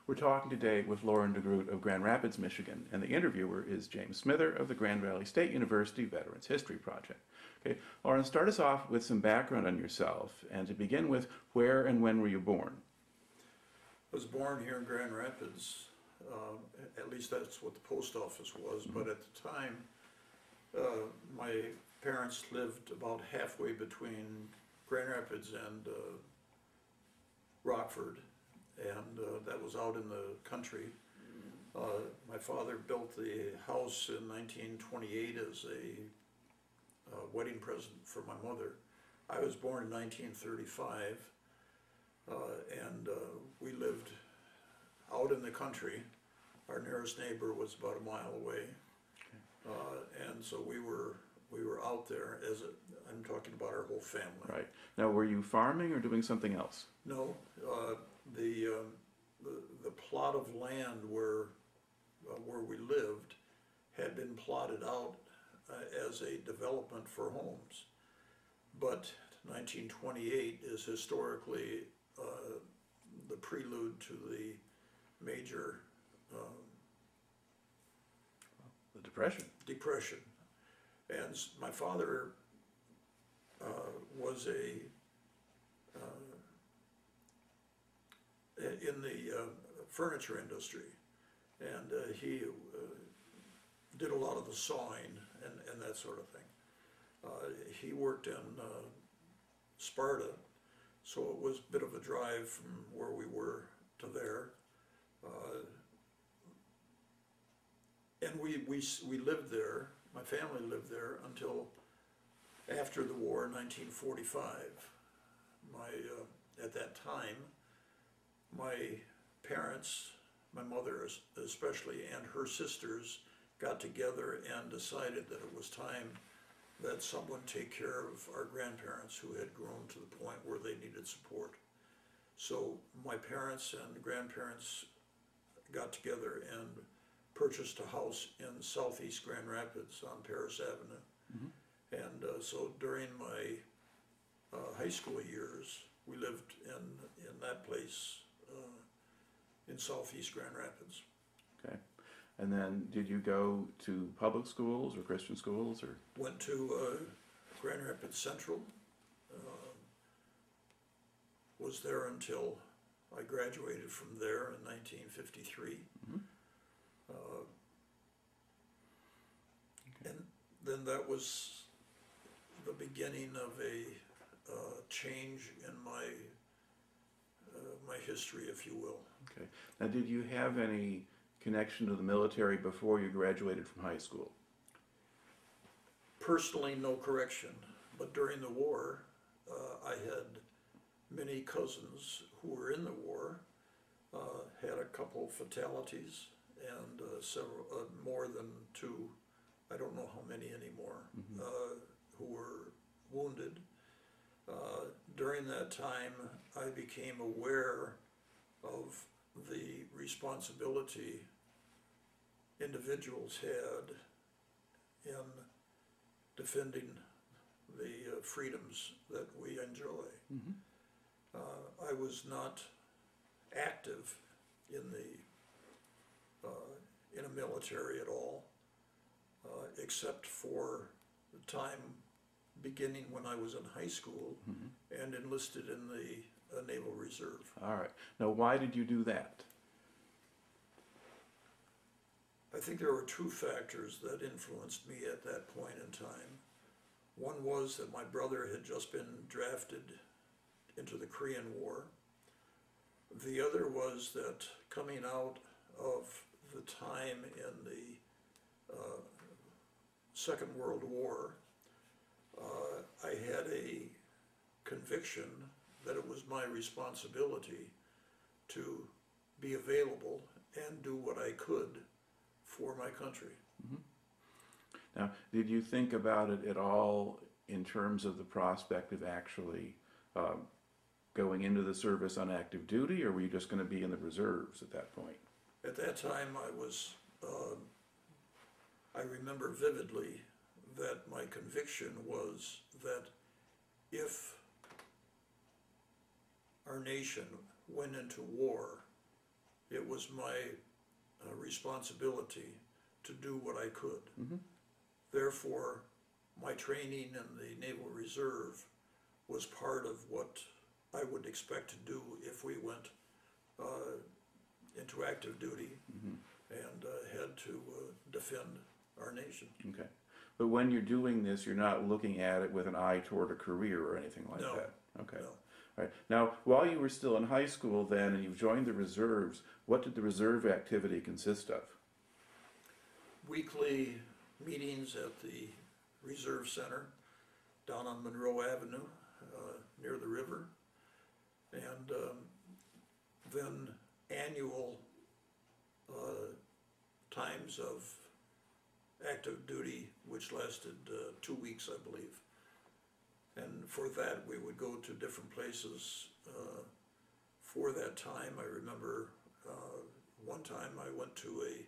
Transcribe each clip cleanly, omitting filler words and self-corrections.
We're talking today with Loren DeGroot of Grand Rapids, Michigan, and the interviewer is James Smither of the Grand Valley State University Veterans History Project. Okay, Loren, start us off with some background on yourself, and to begin with, where and when were you born? I was born here in Grand Rapids. At least that's what the post office was, but at the time, my parents lived about halfway between Grand Rapids and Rockford, and that was out in the country. My father built the house in 1928 as a wedding present for my mother. I was born in 1935, and we lived out in the country. Our nearest neighbor was about a mile away, and so we were out there I'm talking about our whole family. Right. Now, were you farming or doing something else? No, the plot of land where we lived had been plotted out as a development for homes, but 1928 is historically the prelude to the major The Depression. Depression. And my father was in the furniture industry, and he did a lot of the sawing and that sort of thing. He worked in Sparta, so it was a bit of a drive from where we were to there. And we lived there, my family lived there until after the war in 1945. At that time, my parents, my mother especially, and her sisters got together and decided that it was time that someone take care of our grandparents who had grown to the point where they needed support. So my parents and grandparents got together and purchased a house in southeast Grand Rapids on Paris Avenue. Mm-hmm. And so during my high school years, we lived in that place in southeast Grand Rapids. Okay. And then did you go to public schools or Christian schools? Or went to Grand Rapids Central. Was there until I graduated from there in 1953. Mm-hmm. Okay. And then that was the beginning of a change in my history, if you will. Okay. Now, did you have any connection to the military before you graduated from high school? Personally, no correction. But during the war, I had many cousins who were in the war, had a couple fatalities, and several, more than two, I don't know how many anymore, mm-hmm. Who were wounded. During that time, I became aware of the responsibility individuals had in defending the freedoms that we enjoy. Mm-hmm. I was not active in a military at all, except for the time beginning when I was in high school, mm-hmm. and enlisted in the Naval Reserve. All right. Now, why did you do that? I think there were two factors that influenced me at that point in time. One was that my brother had just been drafted into the Korean War. The other was that coming out of the time in the Second World War, I had a conviction that it was my responsibility to be available and do what I could for my country. Mm-hmm. Now, did you think about it at all in terms of the prospect of actually going into the service on active duty, or were you just going to be in the reserves at that point? At that time, I remember vividly that my conviction was that if our nation went into war it was my responsibility to do what I could. Mm-hmm. Therefore, my training in the Naval Reserve was part of what I would expect to do if we went into active duty Mm-hmm. and had to defend our nation. Okay. But when you're doing this, you're not looking at it with an eye toward a career or anything like No. that? Okay. No. All right. Now, while you were still in high school then and you've joined the reserves, what did the reserve activity consist of? Weekly meetings at the Reserve Center down on Monroe Avenue near the river, and then annual times of active duty, which lasted 2 weeks, I believe. And for that, we would go to different places for that time. I remember one time I went to a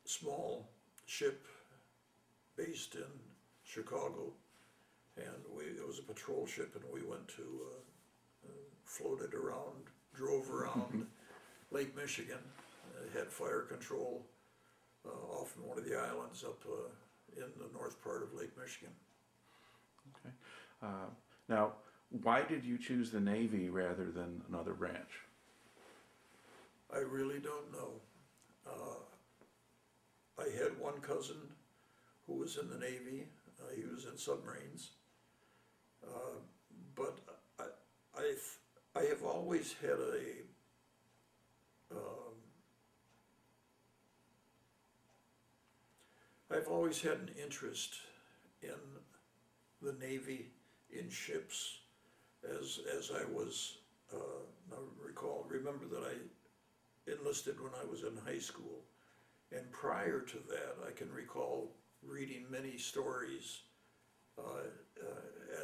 small ship based in Chicago, and it was a patrol ship, and we went to, floated around, drove around Lake Michigan, had fire control off in one of the islands up in the north part of Lake Michigan. Okay. Now, why did you choose the Navy rather than another branch? I really don't know. I had one cousin who was in the Navy. He was in submarines. But I have always had I've always had an interest in the Navy, in ships, as I was, remember that I enlisted when I was in high school. And prior to that, I can recall reading many stories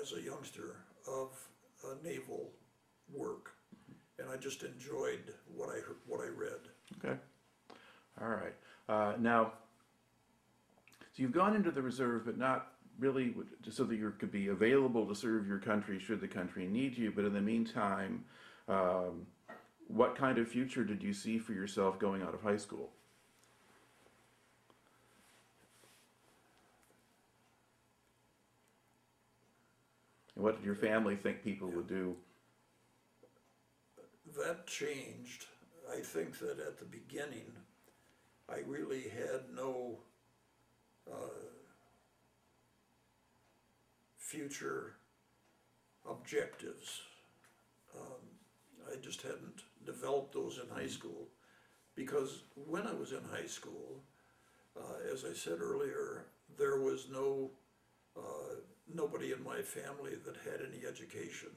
as a youngster of naval work, and I just enjoyed what I read. Okay. All right. Now, so you've gone into the reserve, but not really so that you could be available to serve your country should the country need you. But in the meantime, what kind of future did you see for yourself going out of high school? And what did your family think people would do? That changed. I think that at the beginning, I really had no future objectives. I just hadn't developed those in high school, because when I was in high school, as I said earlier, there was nobody in my family that had any education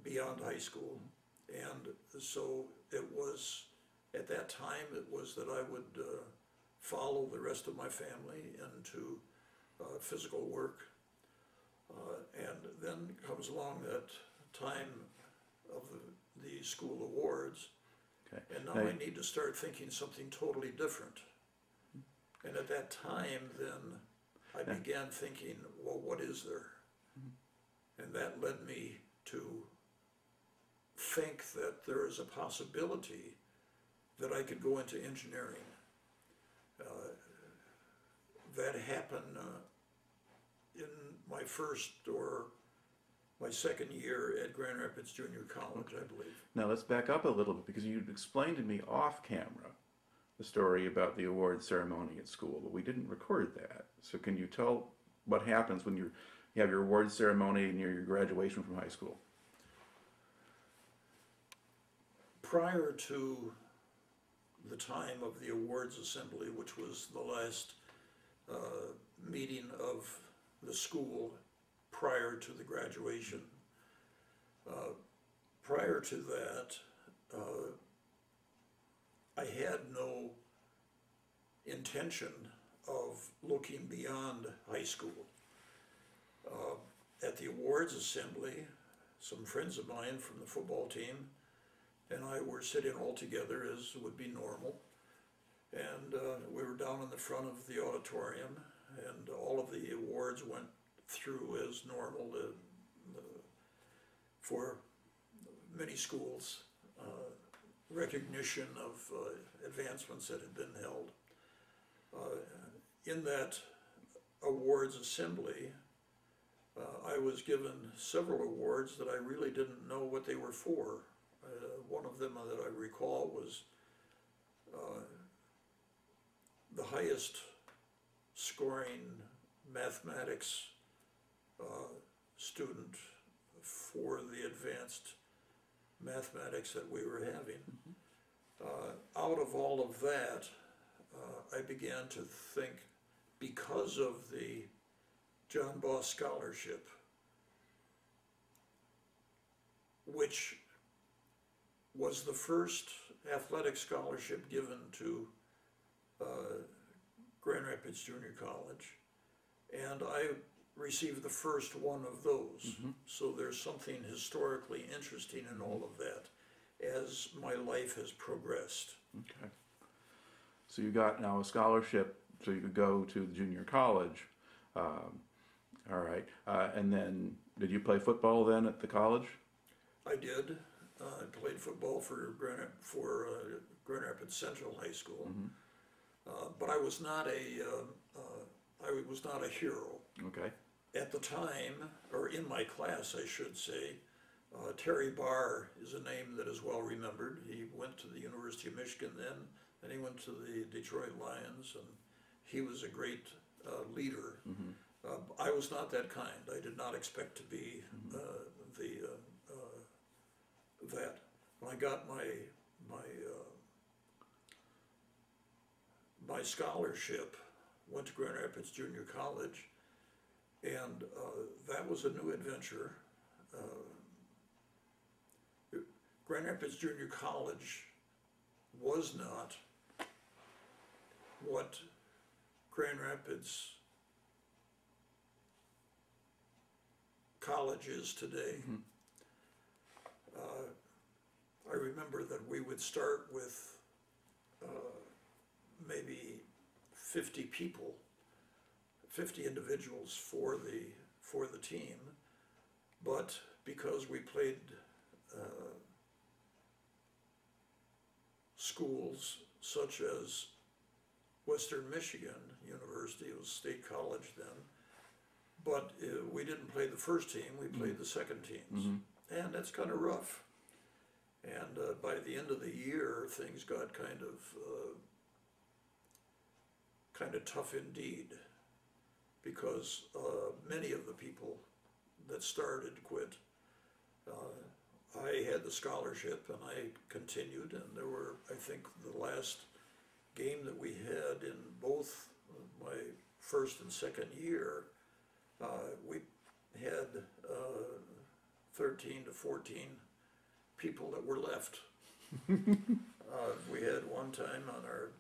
beyond high school. And so it was, at that time, it was that I would follow the rest of my family into physical work. And then comes along that time of the school awards, Okay. and now I need to start thinking something totally different. And at that time, then, I began thinking, well, what is there? And that led me to think that there is a possibility that I could go into engineering. That happened in my first or my second year at Grand Rapids Junior College, I believe. Now let's back up a little bit, because you explained to me off camera the story about the award ceremony at school, but we didn't record that. So can you tell what happens when you have your award ceremony near your graduation from high school? Prior to the time of the awards assembly, which was the last meeting of the school prior to the graduation, prior to that, I had no intention of looking beyond high school. At the awards assembly, some friends of mine from the football team and I were sitting all together, as would be normal, and we were down in the front of the auditorium, and all of the awards went through as normal for many schools. recognition of advancements that had been held. In that awards assembly, I was given several awards that I really didn't know what they were for. One of them that I recall was the highest scoring mathematics student for the advanced mathematics that we were having. Out of all of that, I began to think, because of the John Boss Scholarship, which was the first athletic scholarship given to Grand Rapids Junior College, and I received the first one of those. So there's something historically interesting in all of that as my life has progressed. Okay. So you got now a scholarship so you could go to the junior college. All right. And then did you play football then at the college? I did. I played football for Grand Rapids Central High School, but I was not a hero. Okay. At the time, or in my class, I should say, Terry Barr is a name that is well remembered. He went to the University of Michigan then, and he went to the Detroit Lions, and he was a great leader. I was not that kind. I did not expect to be that. When I got my scholarship, went to Grand Rapids Junior College, and that was a new adventure. Grand Rapids Junior College was not what Grand Rapids College is today. I remember that we would start with maybe 50 people, 50 individuals for the team, but because we played schools such as Western Michigan University, it was state college then, but we didn't play the first team, we played the second teams, and that's kind of rough. And by the end of the year, things got kind of tough indeed, because many of the people that started quit. I had the scholarship and I continued, and there were, I think, the last game that we had in both my first and second year, we had 13 to 14 people that were left. We had one time on our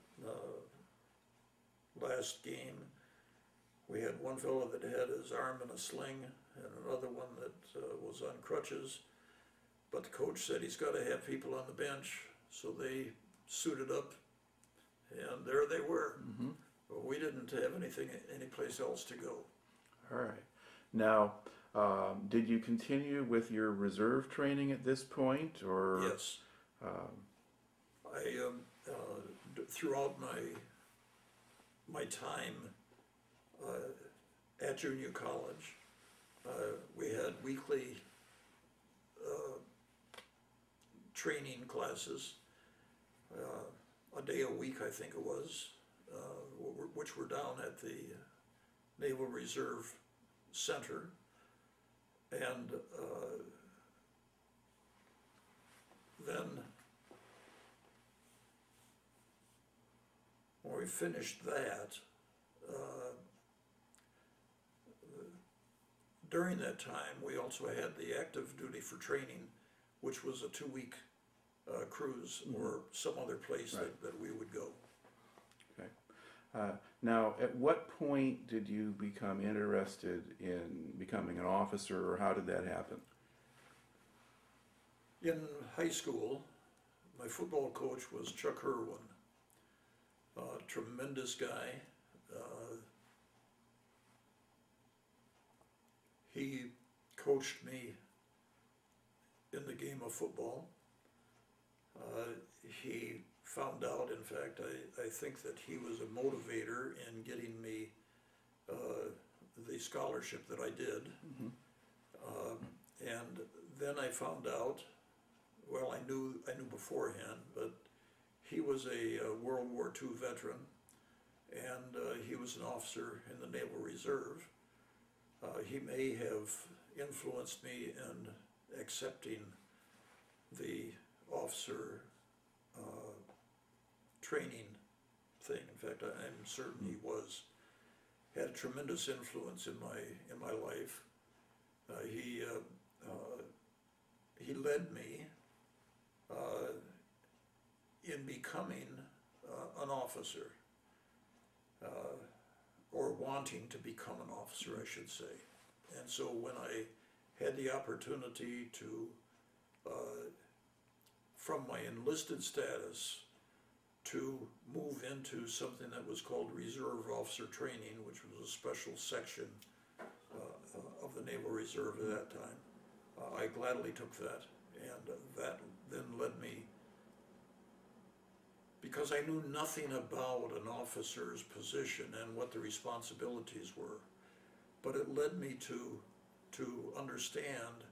last game, we had one fellow that had his arm in a sling and another one that was on crutches, but the coach said he's got to have people on the bench, so they suited up, and there they were. But we didn't have any place else to go. All right. Now, did you continue with your reserve training at this point, or? Yes. I throughout my time at junior college, we had weekly training classes, a day a week I think it was, which were down at the Naval Reserve Center, and then when we finished that, during that time we also had the active duty for training, which was a 2-week cruise or some other place that we would go. Okay. Now, at what point did you become interested in becoming an officer, or how did that happen? In high school, my football coach was Chuck Irwin, a tremendous guy. He coached me in the game of football, He found out, in fact, I think that he was a motivator in getting me the scholarship that I did. Mm-hmm. And then I found out, well, I knew beforehand, but he was a World War II veteran, and he was an officer in the Naval Reserve. He may have influenced me in accepting the officer training thing. In fact, I'm certain he had a tremendous influence in my life. He led me in becoming an officer, or wanting to become an officer, I should say. And so when I had the opportunity to, from my enlisted status, to move into something that was called Reserve Officer Training, which was a special section of the Naval Reserve at that time, I gladly took that, and that then led me, because I knew nothing about an officer's position and what the responsibilities were, but it led me to understand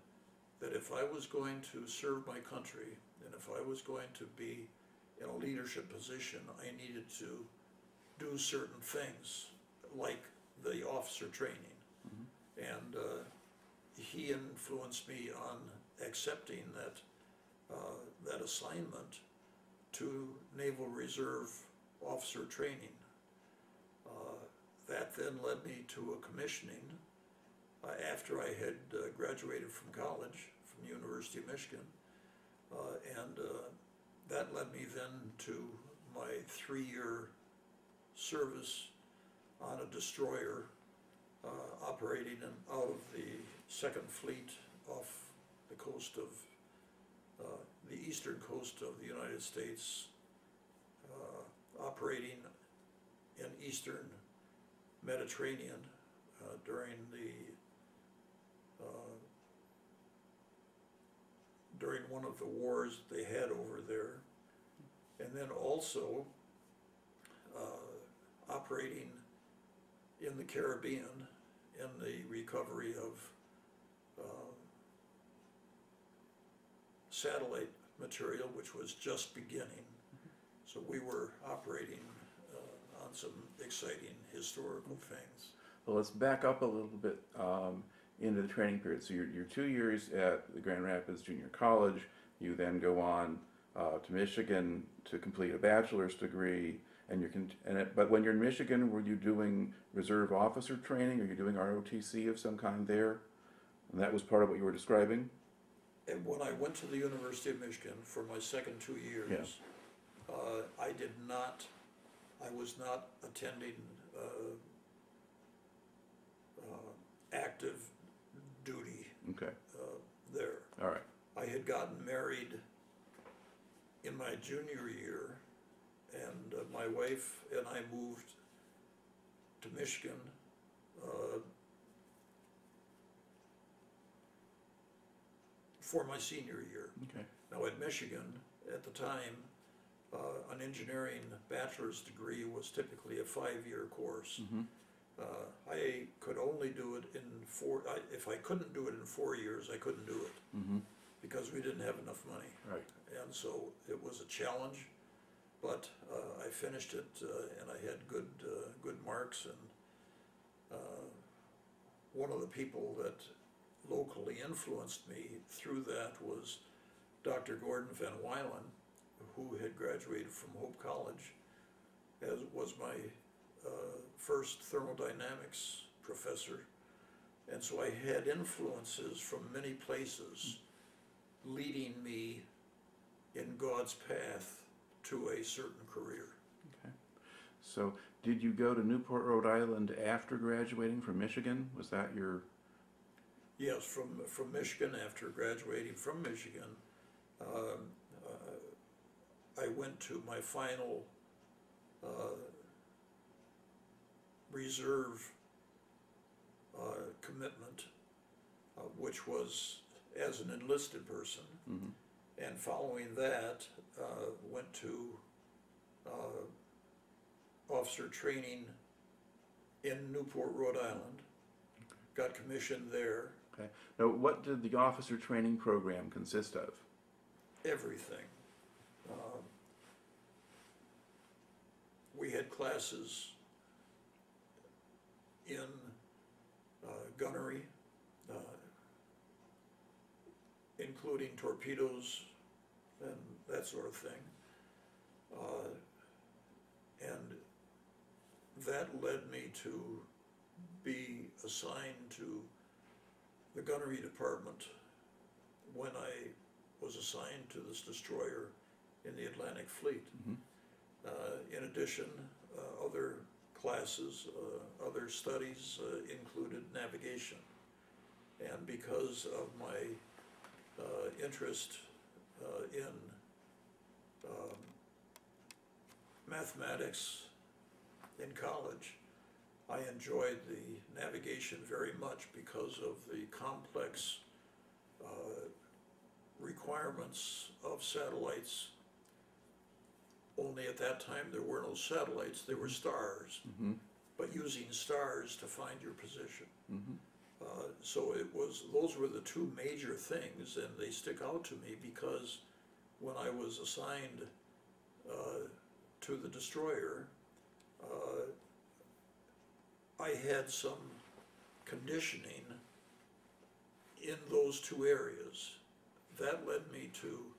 that if I was going to serve my country, and if I was going to be in a leadership position, I needed to do certain things, like the officer training. Mm-hmm. And he influenced me on accepting that assignment to Naval Reserve officer training. That then led me to a commissioning after I had graduated from college, from the University of Michigan, and that led me then to my 3-year service on a destroyer operating out of the Second Fleet off the coast of the eastern coast of the United States, operating in eastern Mediterranean during one of the wars they had over there, and then also operating in the Caribbean in the recovery of satellite material, which was just beginning. So we were operating on some exciting historical things. Well, let's back up a little bit into the training period. So you're 2 years at the Grand Rapids Junior College. You then go on to Michigan to complete a bachelor's degree. But when you're in Michigan, were you doing reserve officer training? Are you doing ROTC of some kind there? And that was part of what you were describing? And when I went to the University of Michigan for my second 2 years, yeah. I was not attending active duty there. All right. I had gotten married in my junior year, and my wife and I moved to Michigan for my senior year. Okay. Now at Michigan, at the time, an engineering bachelor's degree was typically a 5-year course. Mm-hmm. I could only do it in if I couldn't do it in 4 years, I couldn't do it, mm-hmm. because we didn't have enough money. Right. And so it was a challenge, but I finished it, and I had good marks, and one of the people that locally influenced me through that was Dr. Gordon Van Wylen, who had graduated from Hope College, as was my first thermodynamics professor. And so I had influences from many places leading me in God's path to a certain career. Okay. So did you go to Newport, Rhode Island after graduating from Michigan? Was that your... Yes, from Michigan. After graduating from Michigan, I went to my final reserve commitment, which was as an enlisted person. Mm-hmm. And following that, went to officer training in Newport, Rhode Island. Got commissioned there. Okay. Now, what did the officer training program consist of? Everything. We had classes in gunnery, including torpedoes and that sort of thing. And that led me to be assigned to the gunnery department when I was assigned to this destroyer in the Atlantic Fleet. Mm-hmm. In addition, other classes, other studies included navigation. And because of my interest in mathematics in college, I enjoyed the navigation very much because of the complex requirements of satellites. Only at that time there were no satellites, there were stars, Mm-hmm. but using stars to find your position. Mm-hmm. So those were the two major things, and they stick out to me because when I was assigned to the destroyer, I had some conditioning in those two areas. That led me to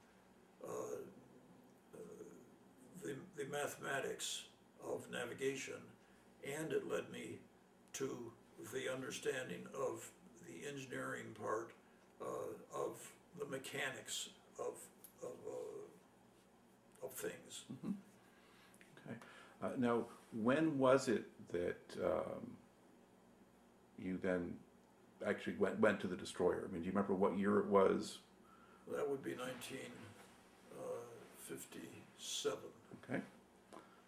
the mathematics of navigation, and it led me to the understanding of the engineering part of the mechanics of things. Mm-hmm. Okay. Now, when was it that you then actually went to the destroyer? I mean, do you remember what year it was? That would be 1957. Okay,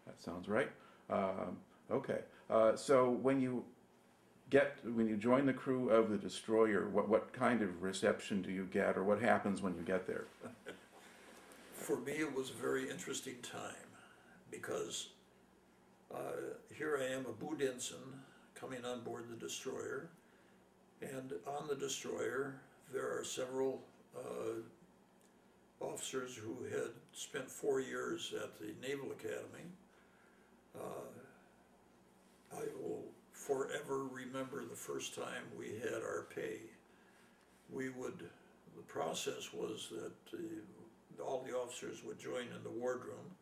that sounds right. Okay, so when you join the crew of the destroyer, what kind of reception do you get, or what happens when you get there? For me, it was a very interesting time because here I am, a boot ensign, coming on board the destroyer, and on the destroyer there are several officers who had spent 4 years at the Naval Academy. I will forever remember the first time we had our pay. The process was that all the officers would join in the wardroom,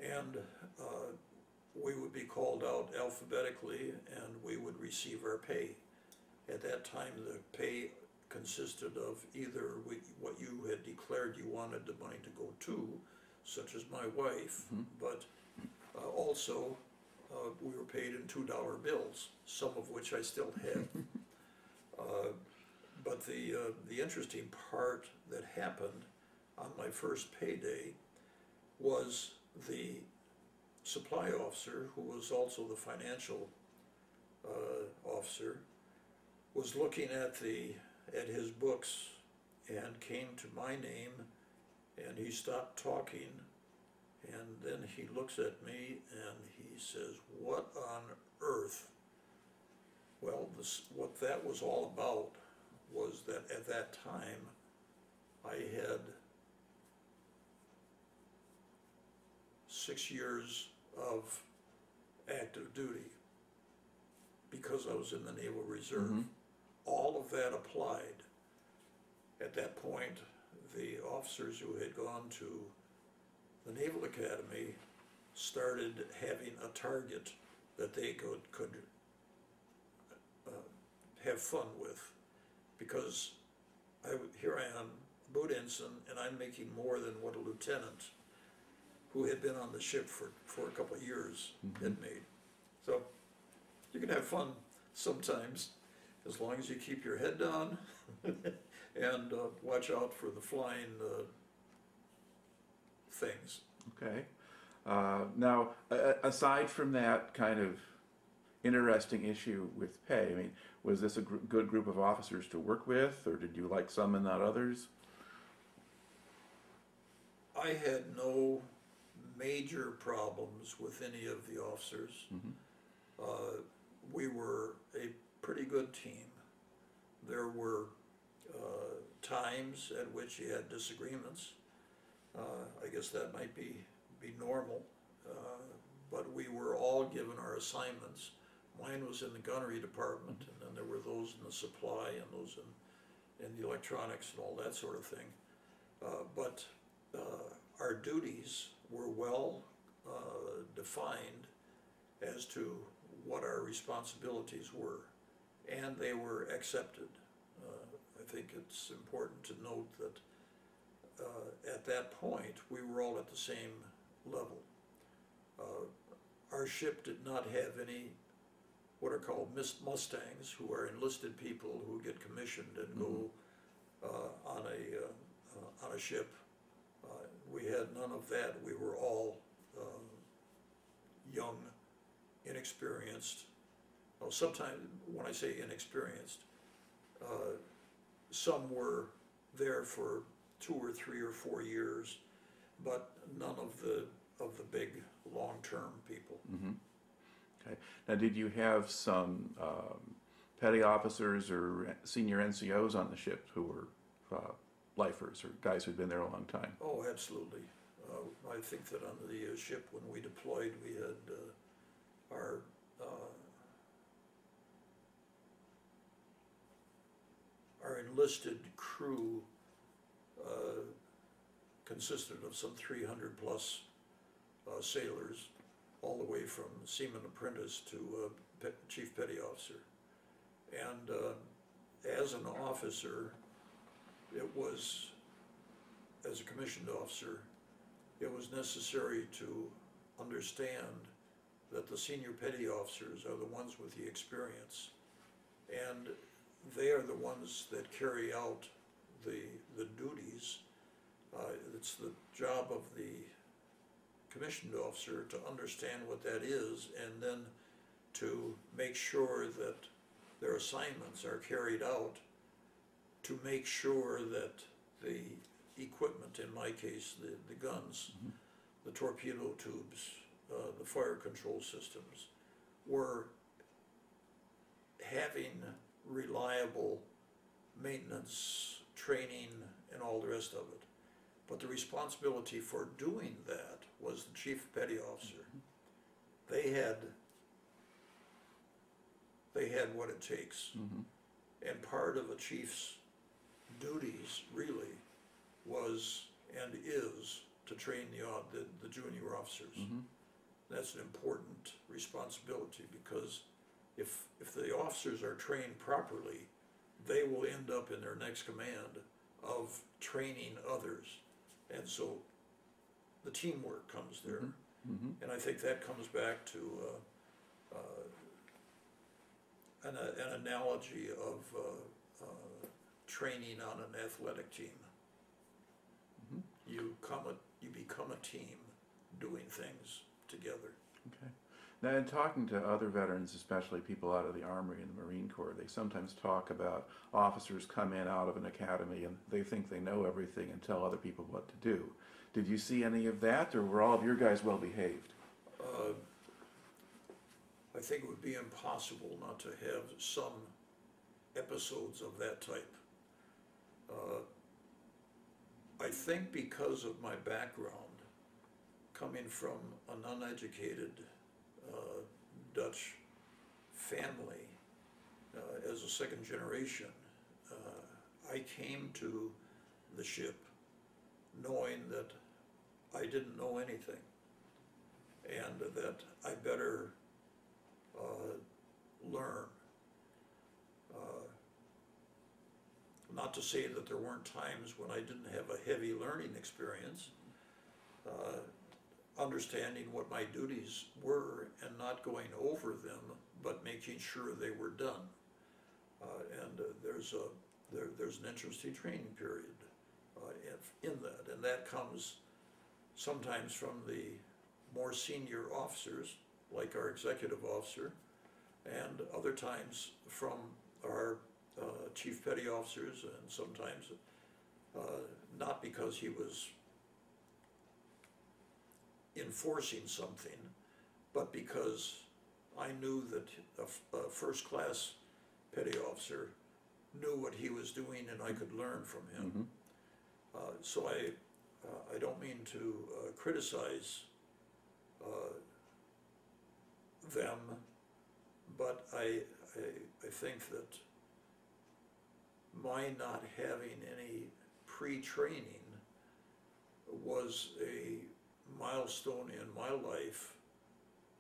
and we would be called out alphabetically, and we would receive our pay. At that time, the pay consisted of either what you had declared you wanted the money to go to, such as my wife, Mm-hmm. but also we were paid in $2 bills, some of which I still have. But the interesting part that happened on my first payday was the supply officer, who was also the financial officer, was looking at his books and came to my name, and he stopped talking, and then he looks at me and he says, "What on earth?" Well, what that was all about was that at that time I had 6 years of active duty because I was in the Naval Reserve. Mm-hmm. All of that applied. At that point, the officers who had gone to the Naval Academy started having a target that they could have fun with, because here I am, boat ensign, and I'm making more than what a lieutenant who had been on the ship for a couple of years Mm-hmm. had made. So you can have fun sometimes, as long as you keep your head down and watch out for the flying things. Okay. Now, aside from that kind of interesting issue with pay, I mean, was this a good group of officers to work with, or did you like some and not others? I had no major problems with any of the officers. We were a pretty good team. There were times at which you had disagreements. I guess that might be normal, but we were all given our assignments. Mine was in the gunnery department, and then there were those in the supply and those in the electronics and all that sort of thing. But our duties were well defined as to what our responsibilities were, and they were accepted. I think it's important to note that at that point we were all at the same level. Our ship did not have any what are called Mustangs, who are enlisted people who get commissioned and go on a ship. We had none of that. We were all young, inexperienced. Well, sometimes when I say inexperienced, some were there for 2 or 3 or 4 years, but none of the big long-term people. Okay. Now, did you have some petty officers or senior NCOs on the ship who were lifers or guys who'd been there a long time? Oh, absolutely. I think that on the ship when we deployed, we had our enlisted crew consisted of some 300 plus sailors, all the way from seaman apprentice to chief petty officer. And as an officer, it was, as a commissioned officer, it was necessary to understand that the senior petty officers are the ones with the experience, and they are the ones that carry out the duties. It's the job of the commissioned officer to understand what that is, and then to make sure that their assignments are carried out, to make sure that the equipment, in my case, the guns, the torpedo tubes, the fire control systems, were having reliable maintenance, training, and all the rest of it. But the responsibility for doing that was the chief petty officer. They had what it takes. And part of a chief's duties really was and is to train the junior officers. That's an important responsibility, because if the officers are trained properly, they will end up in their next command of training others. And so the teamwork comes there. And I think that comes back to an analogy of training on an athletic team. You become a team doing things together. Okay. Now, in talking to other veterans, especially people out of the Army and the Marine Corps, they sometimes talk about officers come in out of an academy and they think they know everything and tell other people what to do. Did you see any of that, or were all of your guys well behaved? I think it would be impossible not to have some episodes of that type. I think because of my background, coming from an uneducated Dutch family, as a second generation, I came to the ship knowing that I didn't know anything, and that I better learn. Not to say that there weren't times when I didn't have a heavy learning experience, understanding what my duties were and not going over them, but making sure they were done. And there's an interesting training period in that, and that comes sometimes from the more senior officers, like our executive officer, and other times from our chief petty officers, and sometimes not because he was enforcing something, but because I knew that a first-class petty officer knew what he was doing and I could learn from him. Mm-hmm. So I don't mean to criticize them, but I think that my not having any pre-training was a milestone in my life,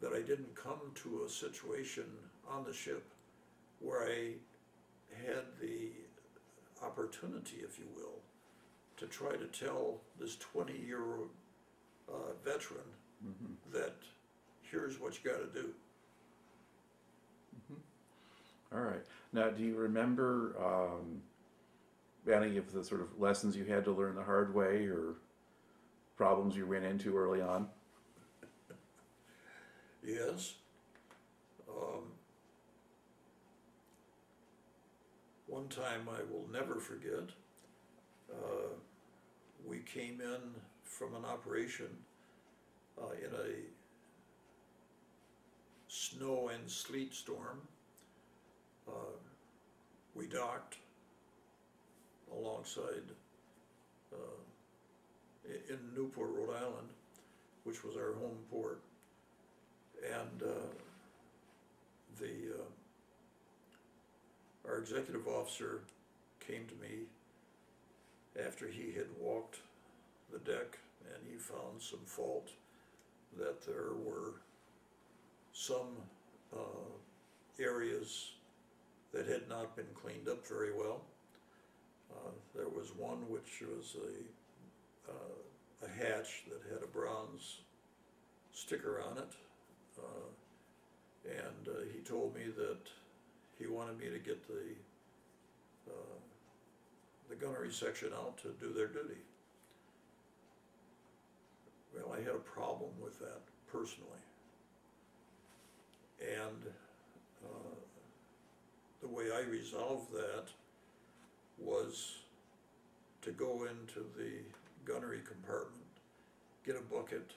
that I didn't come to a situation on the ship where I had the opportunity, if you will, to try to tell this 20-year veteran Mm-hmm. that here's what you got to do. Mm-hmm. All right. Now, do you remember any of the sort of lessons you had to learn the hard way, or problems you ran into early on? Yes. One time I will never forget, we came in from an operation in a snow and sleet storm. We docked alongside in Newport, Rhode Island, which was our home port, and our executive officer came to me after he had walked the deck, and he found some fault, that there were some areas that had not been cleaned up very well. There was one which was a hatch that had a bronze sticker on it, and he told me that he wanted me to get the gunnery section out to do their duty. Well, I had a problem with that personally, and the way I resolved that was to go into the gunnery compartment, get a bucket,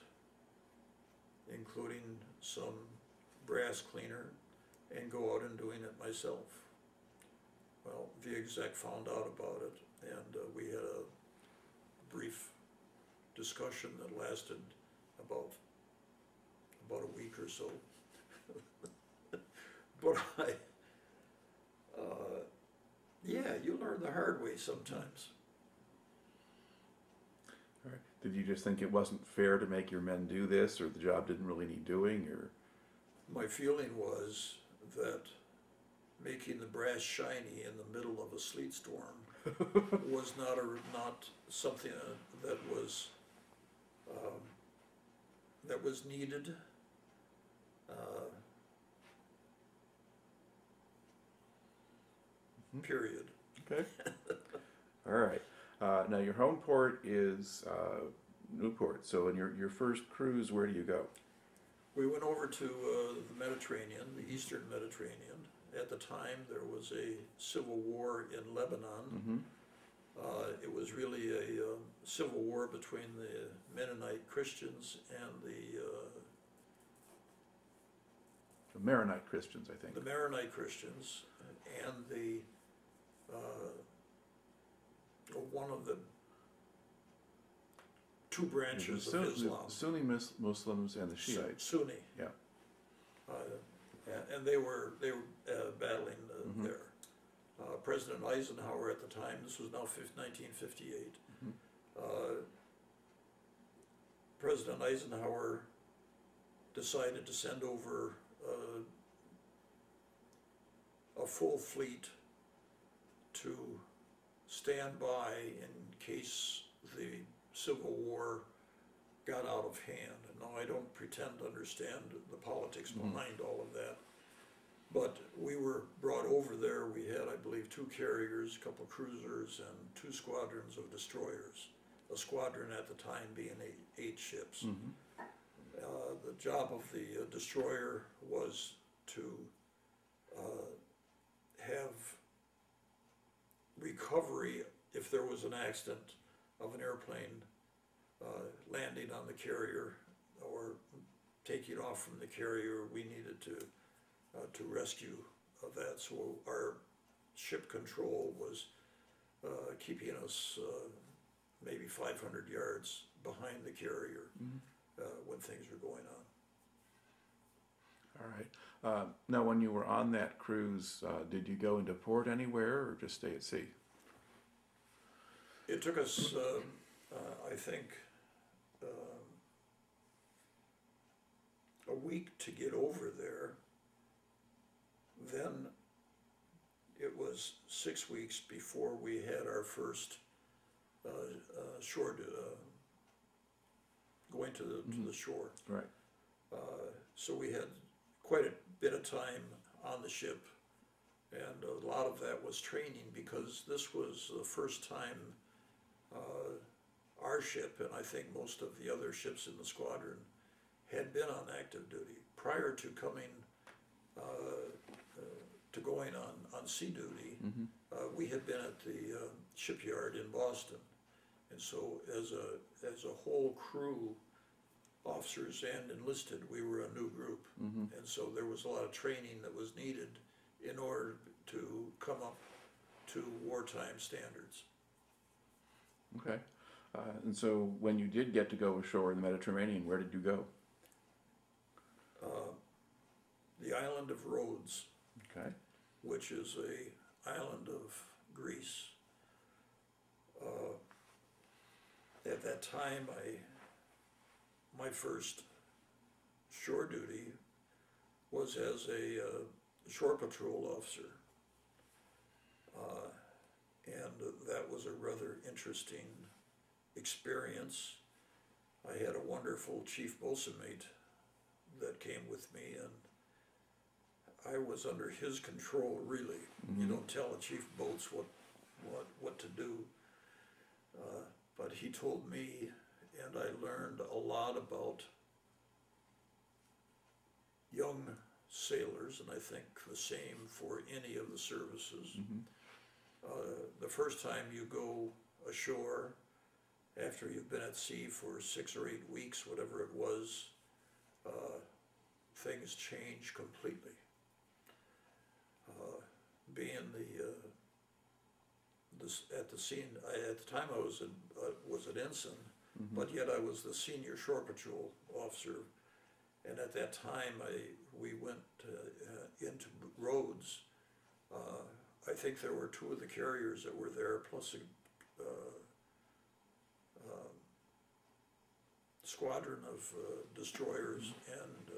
including some brass cleaner, and go out and doing it myself. Well, the exec found out about it, and we had a brief discussion that lasted about a week or so. But yeah, you learn the hard way sometimes. All right. Did you just think it wasn't fair to make your men do this, or the job didn't really need doing, or? My feeling was that making the brass shiny in the middle of a sleet storm was not something that was needed. Period. Okay. All right. Now your home port is Newport. So in your first cruise, where do you go? We went over to the Mediterranean, the Eastern Mediterranean. At the time, there was a civil war in Lebanon. Mm-hmm. It was really a civil war between the Mennonite Christians and the Maronite Christians, I think. The Maronite Christians and the one of the two branches of Islam. Sunni Muslims and the Shiites. Sunni. Yeah. And they were battling Mm-hmm. there. President Eisenhower at the time, this was now 1958, Mm-hmm. President Eisenhower decided to send over a full fleet to stand by in case the Civil War got out of hand. And now I don't pretend to understand the politics behind all of that, but we were brought over there. We had, I believe, 2 carriers, a couple of cruisers, and 2 squadrons of destroyers. A squadron at the time being 8 ships. Mm-hmm. The job of the destroyer was to have recovery if there was an accident of an airplane landing on the carrier or taking off from the carrier, we needed to rescue that. So our ship control was keeping us maybe 500 yards behind the carrier when things were going on. All right. Now, when you were on that cruise, did you go into port anywhere or just stay at sea? It took us, I think, a week to get over there. Then it was 6 weeks before we had our first shore going to the shore. Right. So we had quite a bit of time on the ship, and a lot of that was training, because this was the first time our ship, and I think most of the other ships in the squadron, had been on active duty. Prior to coming to going on sea duty, we had been at the shipyard in Boston, and so as a whole crew, officers and enlisted, we were a new group, and so there was a lot of training that was needed in order to come up to wartime standards. Okay. And so when you did get to go ashore in the Mediterranean, where did you go? The island of Rhodes, Okay. which is a island of Greece. At that time, my first shore duty was as a shore patrol officer, and that was a rather interesting experience. I had a wonderful chief boatswain mate that came with me, and I was under his control, really. You don't tell a chief boats what to do, but he told me, and I learned a lot about young sailors, and I think the same for any of the services. The first time you go ashore, after you've been at sea for 6 or 8 weeks, whatever it was, things change completely. Being at the scene, at the time I was an ensign, but yet I was the senior shore patrol officer, and at that time we went into Rhodes. I think there were 2 of the carriers that were there, plus a squadron of destroyers and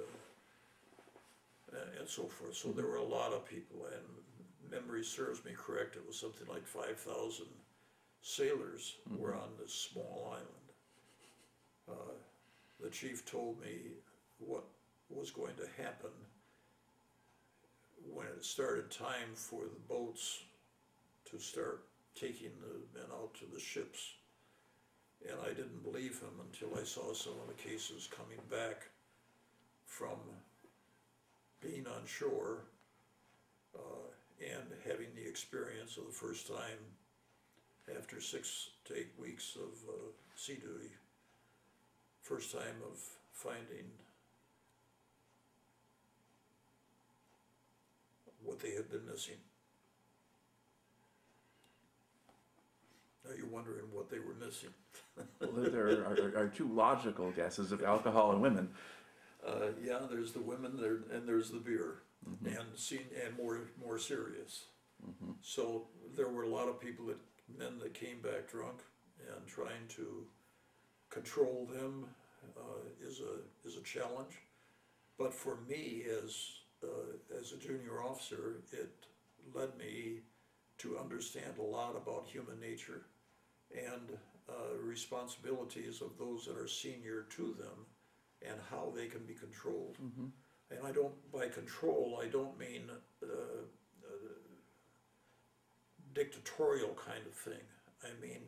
so forth. So there were a lot of people, and memory serves me correct, it was something like 5,000 sailors were on this small island. The chief told me what was going to happen when it started time for the boats to start taking the men out to the ships. And I didn't believe him until I saw some of the cases coming back from being on shore and having the experience of the first time after 6 to 8 weeks of sea duty, first time of finding what they had been missing. Now you're wondering what they were missing. Well, there are 2 logical guesses of alcohol and women. Yeah, there's the women there, and there's the beer, and more serious. So there were a lot of men that came back drunk, and trying to control them is a challenge. But for me, as a junior officer, it led me to understand a lot about human nature and responsibilities of those that are senior to them and how they can be controlled. And by control, I don't mean dictatorial kind of thing. I mean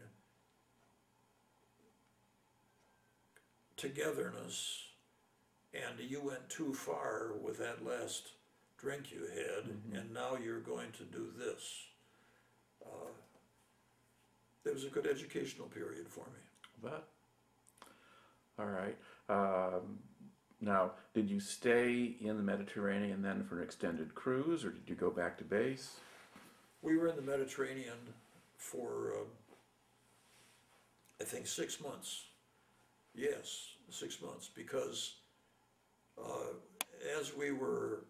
togetherness, and you went too far with that last drink you had, and now you're going to do this. It was a good educational period for me. But All right. Now, did you stay in the Mediterranean then for an extended cruise, or did you go back to base? We were in the Mediterranean for, I think, 6 months. Yes, 6 months, because as we were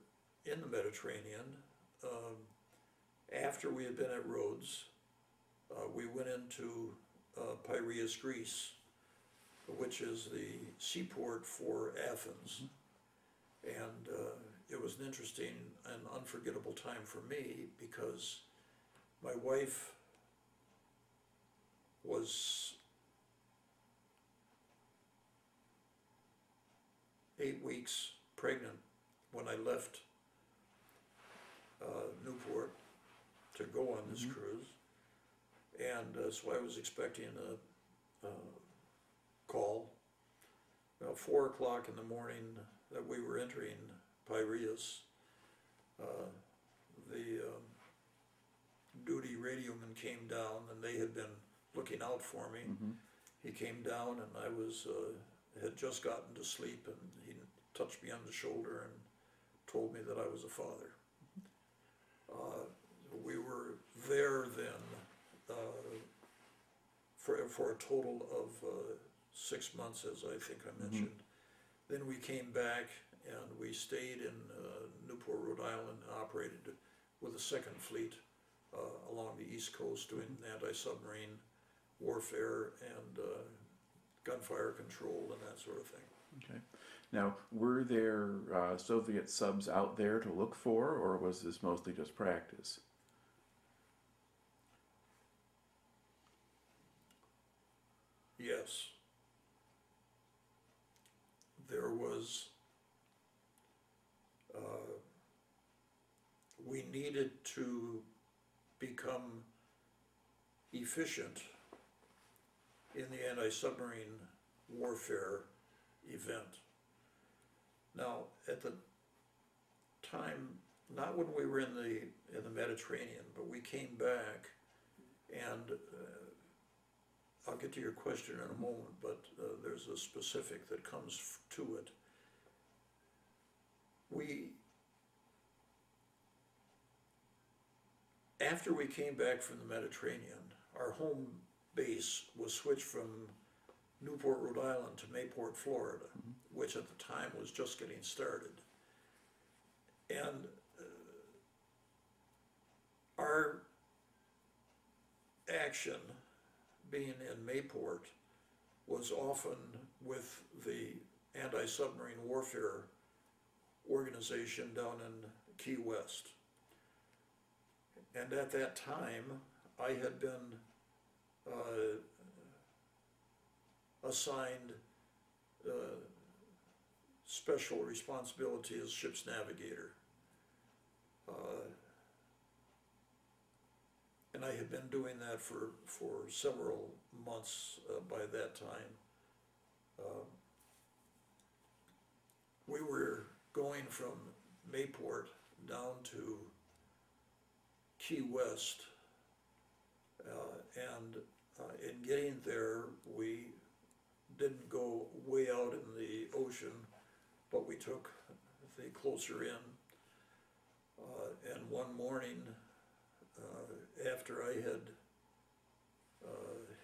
in the Mediterranean, after we had been at Rhodes, we went into Piraeus, Greece, which is the seaport for Athens. And it was an interesting and unforgettable time for me because my wife was 8 weeks pregnant when I left Newport to go on this cruise. And so I was expecting a call about 4 o'clock in the morning that we were entering Piraeus. The duty radioman came down, and they had been looking out for me. He came down, and I was had just gotten to sleep, and he touched me on the shoulder and told me that I was a father. We were there then for a total of 6 months, as I think I mentioned. Then we came back and we stayed in Newport, Rhode Island, operated with the Second Fleet along the East Coast doing anti-submarine warfare and gunfire control and that sort of thing. Okay. Now, were there Soviet subs out there to look for, or was this mostly just practice? Yes. There was, we needed to become efficient in the anti-submarine warfare event. Now, at the time, not when we were in the Mediterranean, but we came back, and I'll get to your question in a moment, but there's a specific that comes to it. After we came back from the Mediterranean, our home base was switched from Newport, Rhode Island to Mayport, Florida, which at the time was just getting started. And our action being in Mayport was often with the anti-submarine warfare organization down in Key West. And at that time, I had been assigned special responsibility as ship's navigator. And I had been doing that for several months by that time. We were going from Mayport down to Key West, and in getting there, we didn't go way out in the ocean, but we took the closer in. And one morning, after I had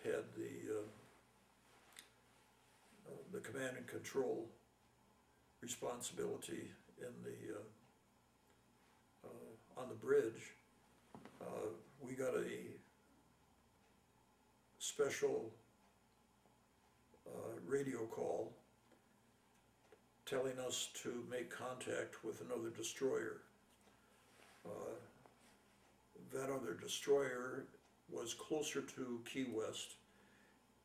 had the command and control responsibility in the on the bridge, we got a special radio call telling us to make contact with another destroyer. That other destroyer was closer to Key West.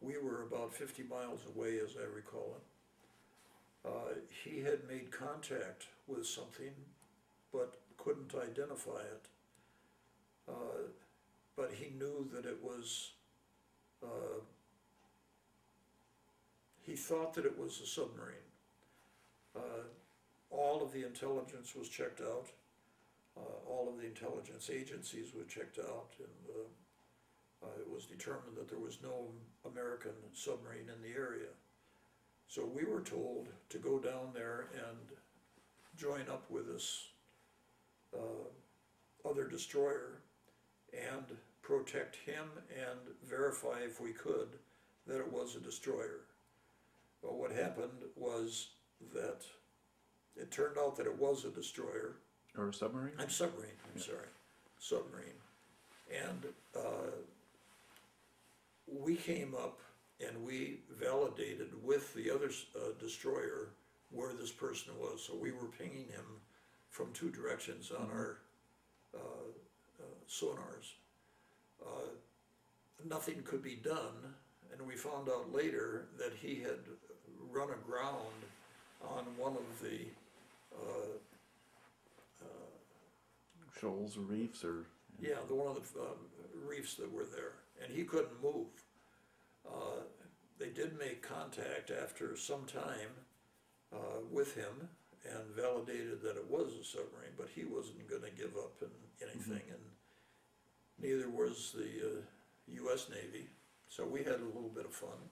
We were about 50 miles away, as I recall it. He had made contact with something, but couldn't identify it. But he knew that it was, he thought that it was a submarine. All of the intelligence was checked out. All of the intelligence agencies were checked out, and it was determined that there was no American submarine in the area. So we were told to go down there and join up with this other destroyer and protect him and verify if we could that it was a destroyer. Well, what happened was that it turned out that it was a destroyer. Or a submarine? Submarine, I'm Yeah. sorry, submarine. And we came up and we validated with the other destroyer where this person was. So we were pinging him from two directions on our sonars. Nothing could be done, and we found out later that he had run aground on one of the Shoals or reefs or... one of the reefs that were there, and he couldn't move. They did make contact after some time with him and validated that it was a submarine, but he wasn't going to give up in anything, and neither was the U.S. Navy. So we had a little bit of fun.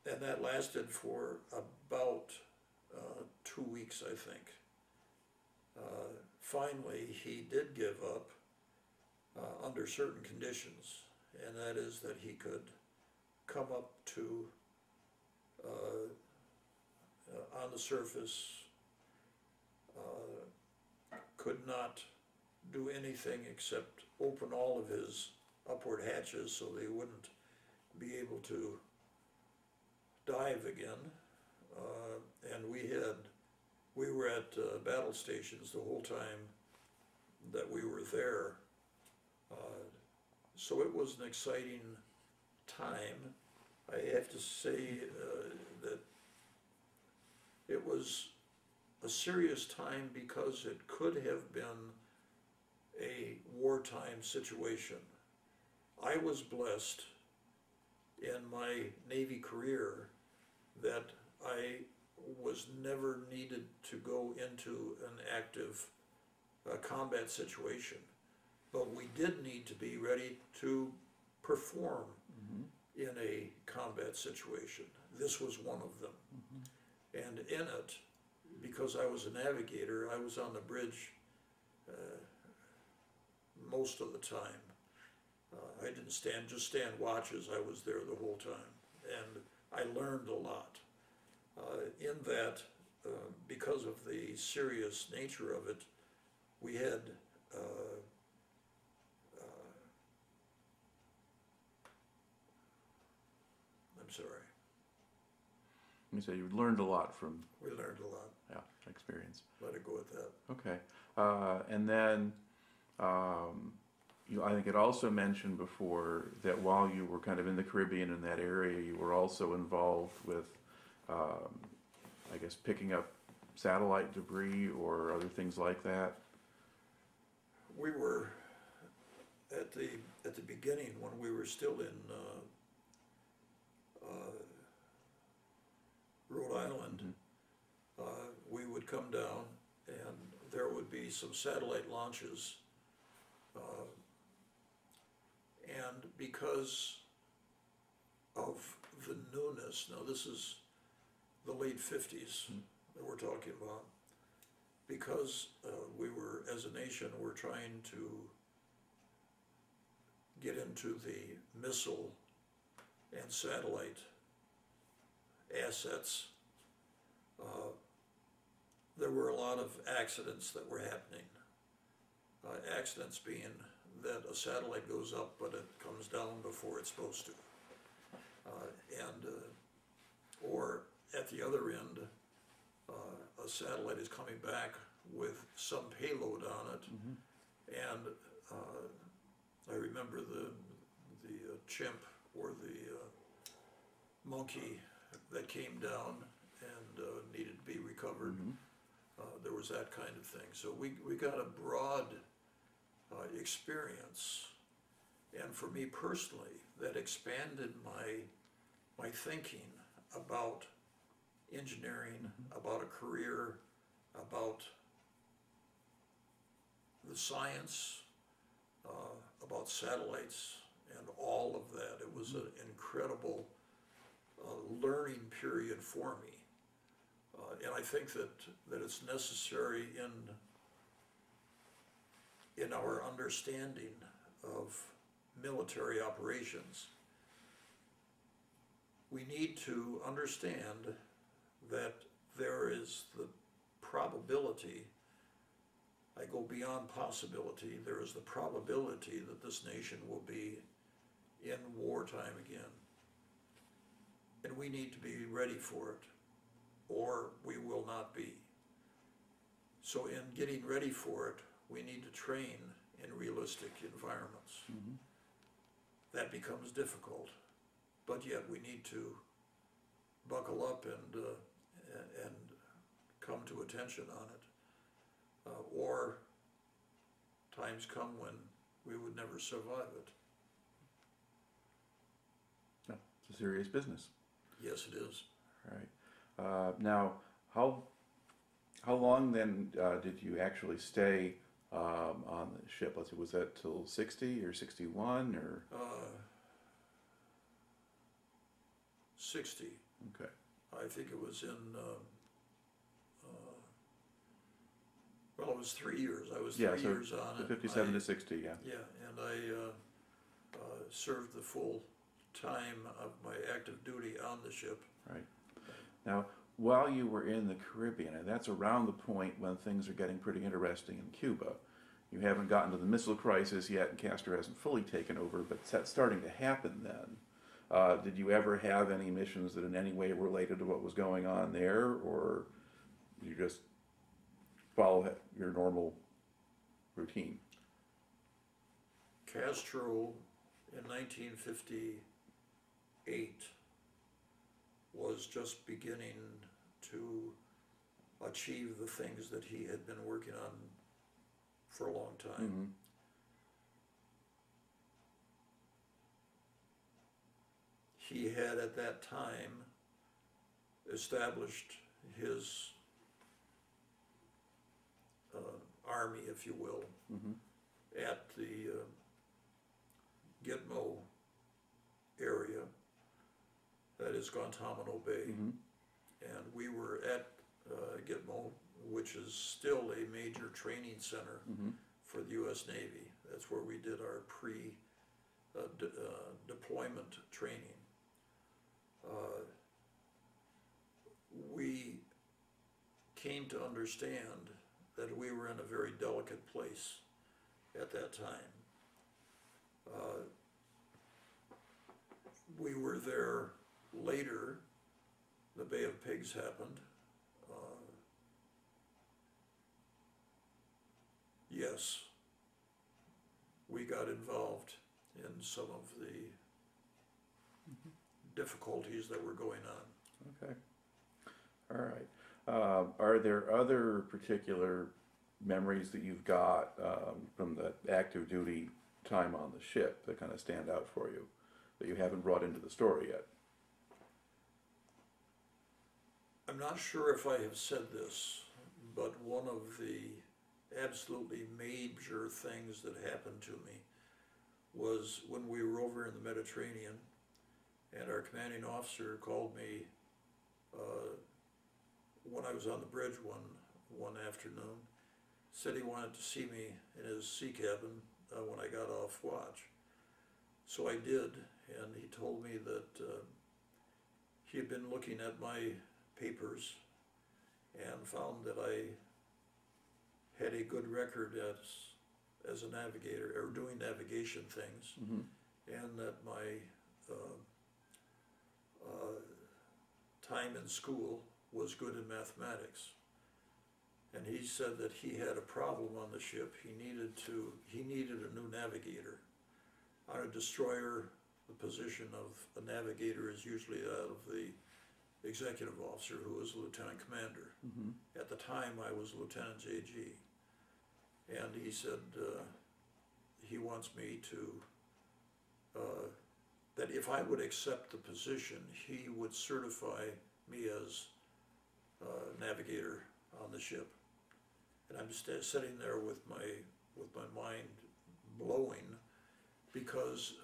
And that lasted for about 2 weeks, I think. Finally, he did give up under certain conditions, and that is that he could come up to on the surface, could not do anything except open all of his upward hatches so they wouldn't be able to dive again. And we were at battle stations the whole time that we were there. So it was an exciting time. I have to say that it was a serious time because it could have been a wartime situation. I was blessed in my Navy career that I was never needed to go into an active combat situation, but we did need to be ready to perform in a combat situation. This was one of them. And in it, because I was a navigator, I was on the bridge most of the time. I didn't just stand watches, I was there the whole time. And I learned a lot. In that, because of the serious nature of it, we had I'm sorry. You say you learned a lot from... We learned a lot. Yeah, experience. Let it go at that. Okay. And then I think it also mentioned before that while you were kind of in the Caribbean in that area, you were also involved with, I guess, picking up satellite debris or other things like that. We were at the beginning when we were still in Rhode Island. We would come down and there would be some satellite launches, and because of the newness, now this is the late 50s that we're talking about, because we were, as a nation, we're trying to get into the missile and satellite assets. There were a lot of accidents that were happening. Accidents being that a satellite goes up but it comes down before it's supposed to. Or at the other end, a satellite is coming back with some payload on it, and I remember the chimp or the monkey that came down and needed to be recovered. There was that kind of thing. So we got a broad experience, and for me personally, that expanded my thinking about engineering, about a career, about the science, about satellites, and all of that. It was an incredible learning period for me. And I think that it's necessary in our understanding of military operations. We need to understand that there is the probability, I go beyond possibility, there is the probability that this nation will be in wartime again. And we need to be ready for it, or we will not be. So in getting ready for it, we need to train in realistic environments. Mm-hmm. That becomes difficult, but yet we need to buckle up and come to attention on it. Or times come when we would never survive it. No, it's a serious business. Yes, it is. All right. Now, how long then did you actually stay on the ship? Let's see, was that till 60 or 61 or? 60. Okay. I think it was in, well, it was 3 years. I was 3 years on it. 57 to 60, yeah. Yeah, and I served the full time of my active duty on the ship. Right. Now, while you were in the Caribbean, and that's around the point when things are getting pretty interesting in Cuba. You haven't gotten to the missile crisis yet, and Castro hasn't fully taken over, but that's starting to happen then. Did you ever have any missions that in any way related to what was going on there, or you just follow your normal routine? Castro in 1958 was just beginning to achieve the things that he had been working on for a long time. Mm-hmm. He had at that time established his army, if you will, Mm-hmm. at the Gitmo area, that is Guantanamo Bay. Mm-hmm. And we were at Gitmo, which is still a major training center Mm-hmm. for the U.S. Navy. That's where we did our pre-deployment training. We came to understand that we were in a very delicate place at that time. We were there later. The Bay of Pigs happened. Yes, we got involved in some of the difficulties that were going on. Okay. All right. Are there other particular memories that you've got from the active duty time on the ship that kind of stand out for you that you haven't brought into the story yet? I'm not sure if I have said this, but one of the absolutely major things that happened to me was when we were over in the Mediterranean, and our commanding officer called me when I was on the bridge one afternoon, said he wanted to see me in his sea cabin when I got off watch. So I did, and he told me that he had been looking at my papers and found that I had a good record as a navigator, or doing navigation things, Mm-hmm. and that my time in school was good in mathematics. And he said that he had a problem on the ship. He needed a new navigator. On a destroyer, the position of a navigator is usually that of the executive officer, who is lieutenant commander. Mm-hmm. At the time, I was Lieutenant JG. And he said he wants me to, that if I would accept the position, he would certify me as navigator on the ship. And I'm sitting there with my mind blowing because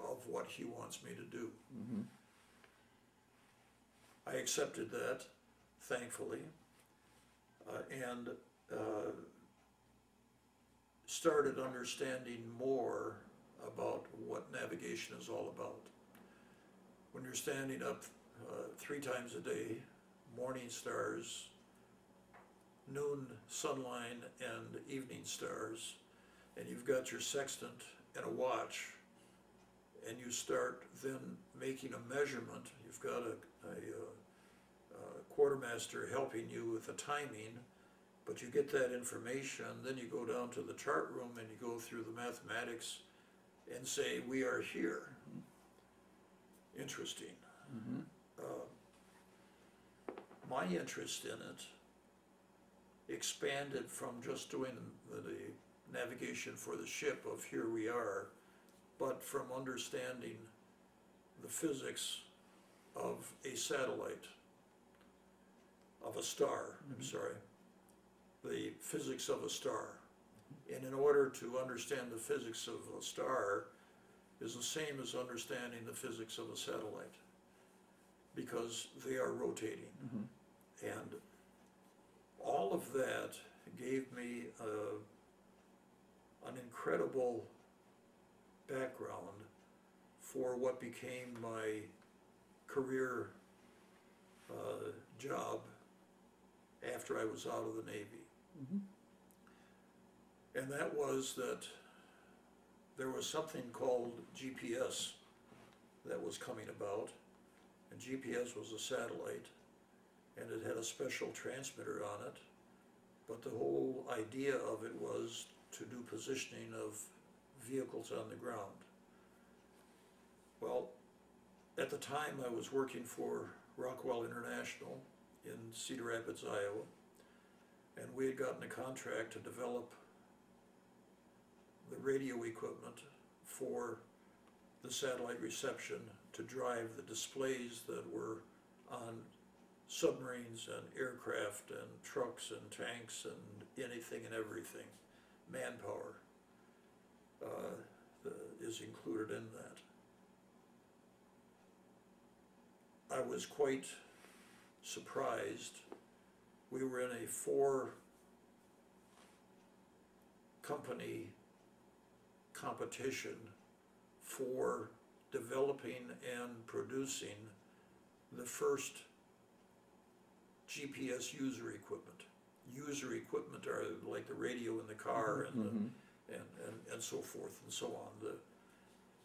of what he wants me to do. Mm-hmm. I accepted that, thankfully, and started understanding more about what navigation is all about. When you're standing up 3 times a day, morning stars, noon sunline, and evening stars, and you've got your sextant and a watch, and you start then making a measurement. You've got a quartermaster helping you with the timing, but you get that information, then you go down to the chart room and you go through the mathematics and say, we are here. Interesting. Mm-hmm. My interest in it expanded from just doing the navigation for the ship of here we are, but from understanding the physics of a satellite, of a star, I'm sorry, the physics of a star. And in order to understand the physics of a star is the same as understanding the physics of a satellite, because they are rotating. And all of that gave me an incredible background for what became my career job after I was out of the Navy. And that was that there was something called GPS that was coming about, and GPS was a satellite, and it had a special transmitter on it, but the whole idea of it was to do positioning of vehicles on the ground. Well, at the time I was working for Rockwell International in Cedar Rapids, Iowa, and we had gotten a contract to develop the radio equipment for the satellite reception to drive the displays that were on submarines and aircraft and trucks and tanks and anything and everything. Manpower is included in that. I was quite surprised. We were in a 4-company competition for developing and producing the first GPS user equipment. User equipment are like the radio in the car and and so forth and so on.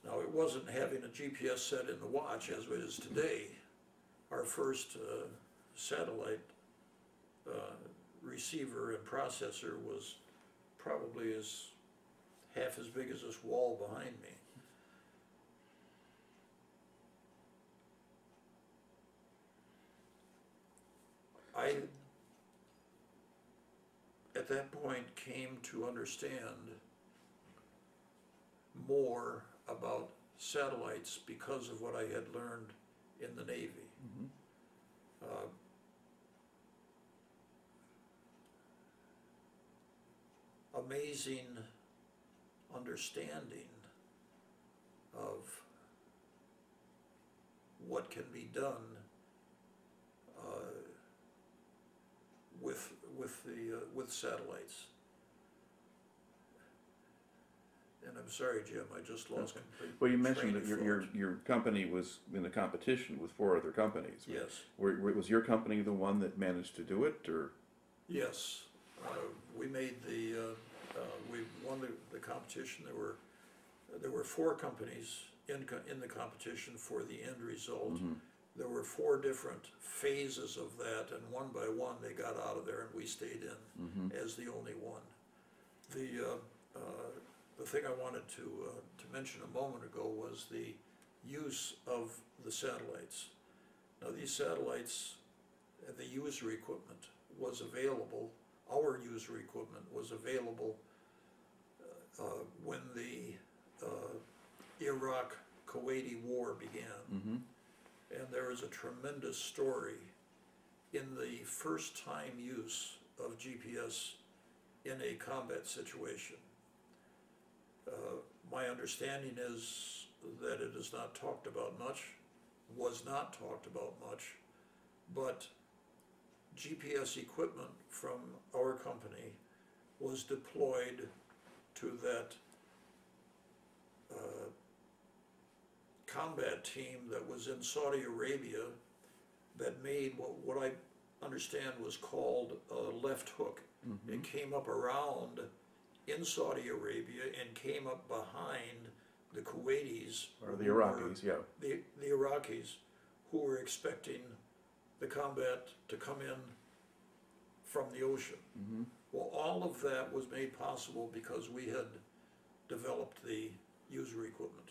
Now it wasn't having a GPS set in the watch as it is today. Our first satellite receiver and processor was probably half as big as this wall behind me. I, at that point, came to understand more about satellites because of what I had learned in the Navy. Amazing understanding of what can be done with satellites. And I'm sorry, Jim, I just lost complete. Well, you mentioned that train of thought. your company was in a competition with 4 other companies. Yes. Was your company the one that managed to do it, or? Yes, we made we won the competition. There were 4 companies in the competition for the end result. There were 4 different phases of that, and one by one they got out of there, and we stayed in as the only one. The thing I wanted to mention a moment ago was the use of the satellites. Now these satellites, the user equipment was available. Our user equipment was available when the Iraq-Kuwaiti war began. And there is a tremendous story in the first time use of GPS in a combat situation. My understanding is that it is not talked about much, was not talked about much, but GPS equipment from our company was deployed to that combat team that was in Saudi Arabia that made what I understand was called a left hook. Mm-hmm. It came up around in Saudi Arabia and came up behind the Kuwaitis. Or the Iraqis, yeah. The Iraqis who were expecting the combat to come in from the ocean. Mm-hmm. Well, all of that was made possible because we had developed the user equipment.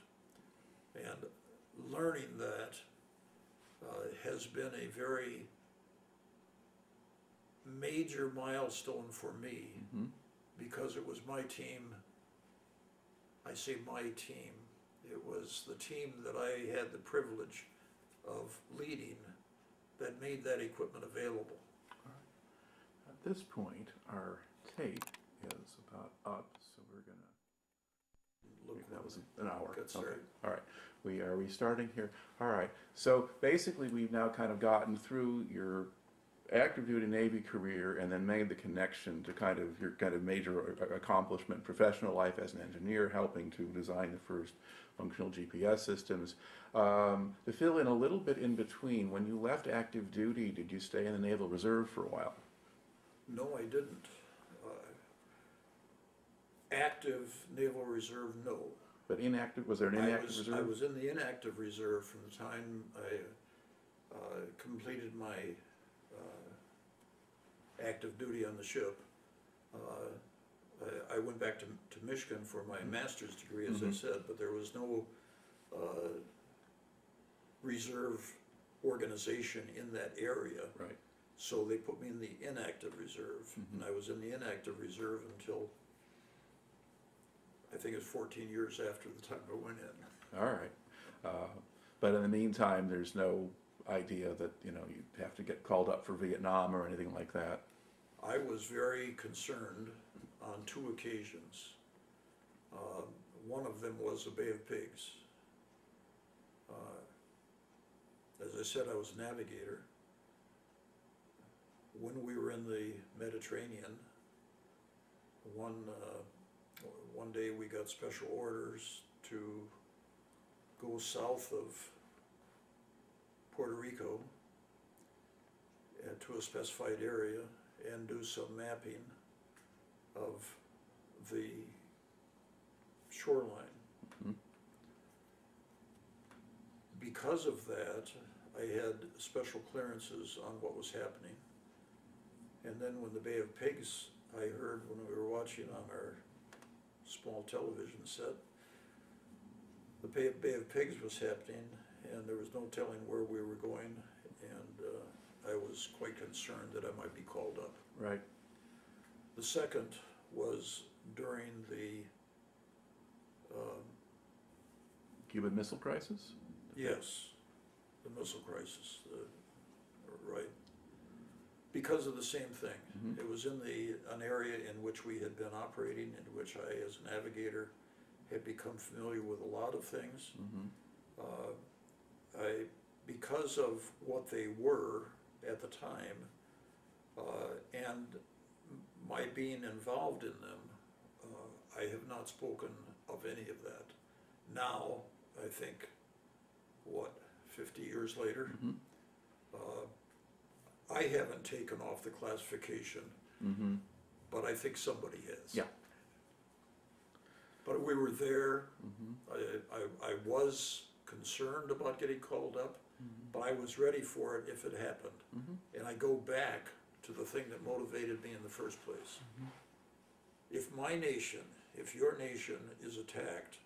And learning that has been a very major milestone for me, Mm-hmm. because it was my team. I say my team. It was the team that I had the privilege of leading that made that equipment available. At this point, our tape is about up, so we're going to... Look, That was an hour. Good start. Okay. All right. We are restarting here. All right. So basically, we've now kind of gotten through your active duty Navy career and then made the connection to kind of your kind of major accomplishment, professional life as an engineer, helping to design the first functional GPS systems. To fill in a little bit in between, when you left active duty, did you stay in the Naval Reserve for a while? No, I didn't. Active Naval Reserve, no. But inactive, was there an inactive reserve? I was in the inactive reserve from the time I completed my active duty on the ship. I went back to Michigan for my master's degree, as I said, but there was no reserve organization in that area. Right. So they put me in the inactive reserve, and I was in the inactive reserve until I think it was 14 years after the time I went in. All right. But in the meantime, there's no idea that, you know, you have to get called up for Vietnam or anything like that. I was very concerned on two occasions. One of them was the Bay of Pigs. As I said, I was a navigator. When we were in the Mediterranean, one day we got special orders to go south of Puerto Rico to a specified area and do some mapping of the shoreline. Mm-hmm. Because of that, I had special clearances on what was happening. And then when the Bay of Pigs, I heard when we were watching on our small television set, the Bay of Pigs was happening, and there was no telling where we were going, and I was quite concerned that I might be called up. Right. The second was during the Cuban Missile Crisis? yes, the missile crisis, right. Because of the same thing. Mm-hmm. It was in an area in which we had been operating, in which I, as a navigator, had become familiar with a lot of things. Mm-hmm. Because of what they were at the time, and my being involved in them, I have not spoken of any of that. Now, I think, 50 years later, Mm-hmm. I haven't taken off the classification, Mm-hmm. but I think somebody has. Yeah. But we were there. Mm-hmm. I was concerned about getting called up, but I was ready for it if it happened. Mm-hmm. And I go back to the thing that motivated me in the first place. Mm-hmm. If my nation, if your nation is attacked,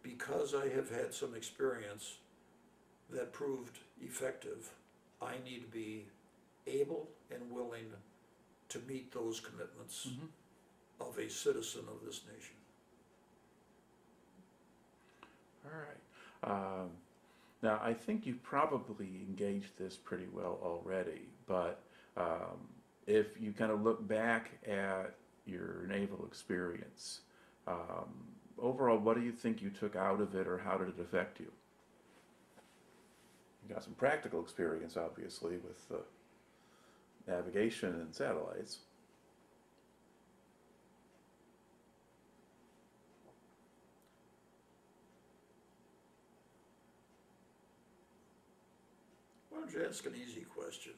because I have had some experience that proved effective, I need to be able and willing to meet those commitments Mm-hmm. of a citizen of this nation. All right. Now, I think you probably engaged this pretty well already, but if you kind of look back at your naval experience, overall, what do you think you took out of it, or how did it affect you? You got some practical experience, obviously, with navigation and satellites. Why don't you ask an easy question?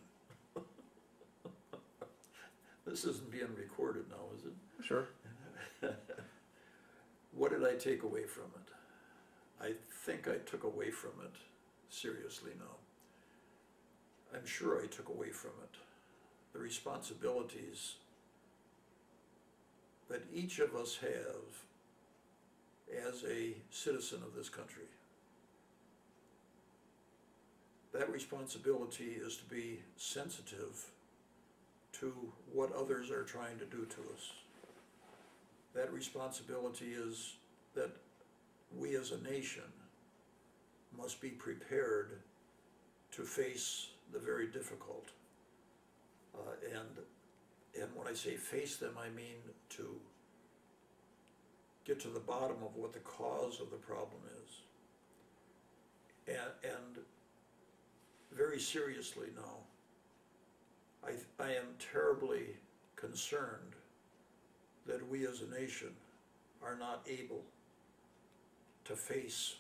This isn't being recorded now, is it? Sure. What did I take away from it? I think I took away from it, seriously now. I'm sure I took away from it the responsibilities that each of us have as a citizen of this country. That responsibility is to be sensitive to what others are trying to do to us. That responsibility is that we as a nation must be prepared to face the very difficult. And when I say face them, I mean to get to the bottom of what the cause of the problem is. And very seriously now, I am terribly concerned that we as a nation are not able to face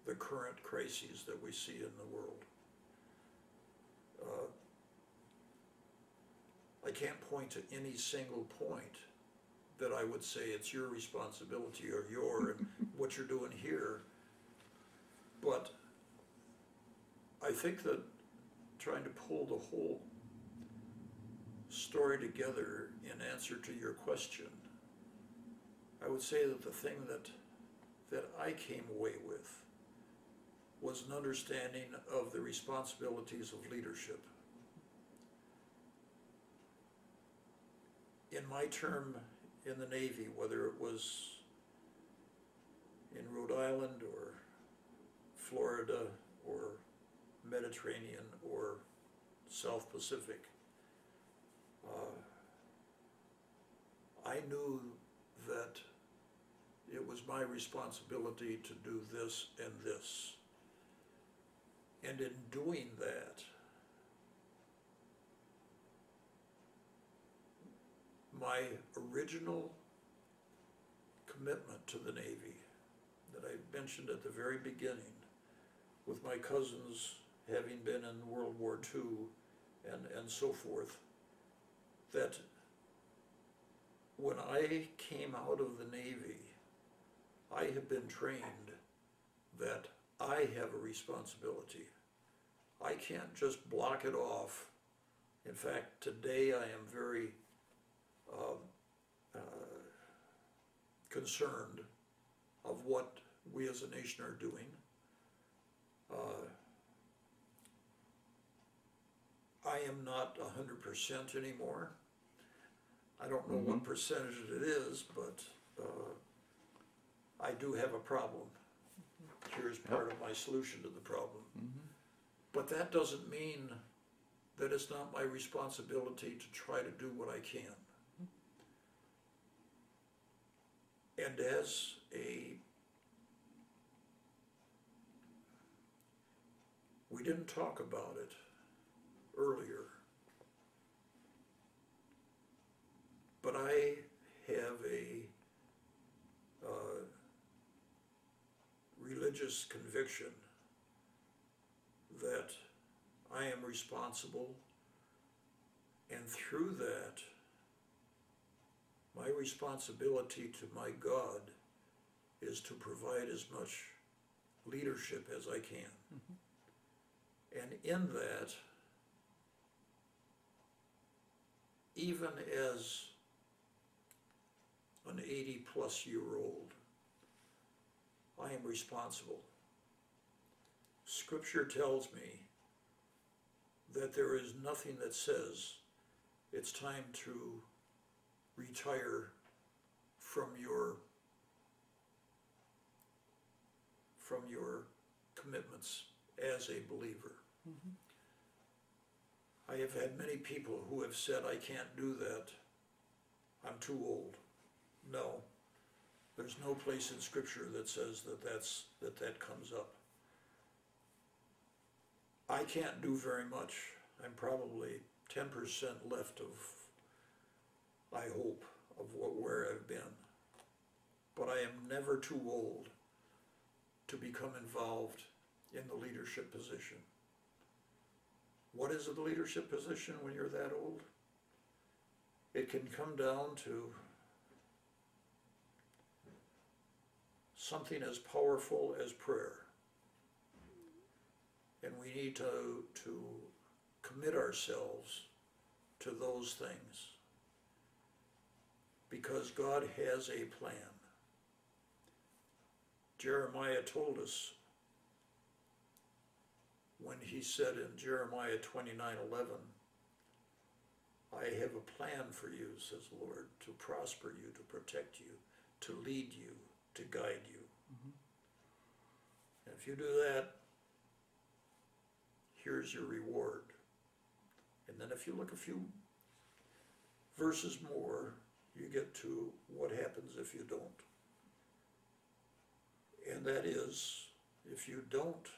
the current crises that we see in the world. I can't point to any single point that I would say it's your responsibility or and what you're doing here, but I think that trying to pull the whole story together in answer to your question, I would say that the thing that I came away with was an understanding of the responsibilities of leadership. In my term in the Navy, whether it was in Rhode Island or Florida or Mediterranean or South Pacific, I knew that it was my responsibility to do this and this. And in doing that, my original commitment to the Navy that I mentioned at the very beginning, with my cousins having been in World War II and so forth, that when I came out of the Navy, I have been trained that I have a responsibility. I can't just block it off. In fact, today I am very concerned of what we as a nation are doing. I am not 100% anymore. I don't know what percentage it is, but I do have a problem. Here's part of my solution to the problem. But that doesn't mean that it's not my responsibility to try to do what I can. And as we didn't talk about it earlier, but I have a religious conviction that I am responsible, and through that, my responsibility to my God is to provide as much leadership as I can. And in that, even as an 80-plus-year-old, I am responsible. Scripture tells me that there is nothing that says it's time to retire from your commitments as a believer. I have had many people who have said, I can't do that, I'm too old. No, there's no place in Scripture that says that that comes up. I can't do very much. I'm probably 10% left of, I hope, of where I've been. But I am never too old to become involved in the leadership position. What is a leadership position when you're that old? It can come down to something as powerful as prayer. And we need to commit ourselves to those things, because God has a plan. Jeremiah told us when he said in Jeremiah 29:11, I have a plan for you, says the Lord, to prosper you, to protect you, to lead you, to guide you. Mm-hmm. And if you do that, here's your reward. And then if you look a few verses more, you get to what happens if you don't. And that is, if you don't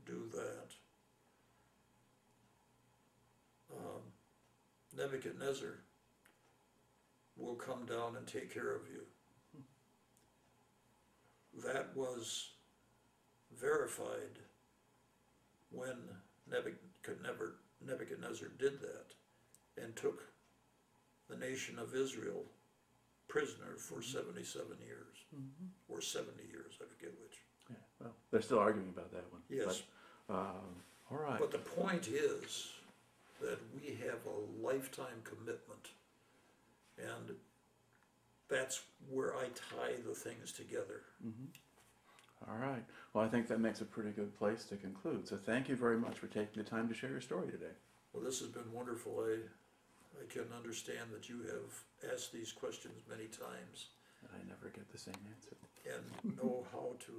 do that, Nebuchadnezzar will come down and take care of you. That was verified when Nebuchadnezzar did that and took the nation of Israel prisoner for 77 years, or 70 years, I forget which. Yeah, well, they're still arguing about that one. Yes. But, all right. But the point is that we have a lifetime commitment, and that's where I tie the things together. All right. Well, I think that makes a pretty good place to conclude. So thank you very much for taking the time to share your story today. Well, this has been wonderful. I can understand that you have asked these questions many times. And I never get the same answer. And know how to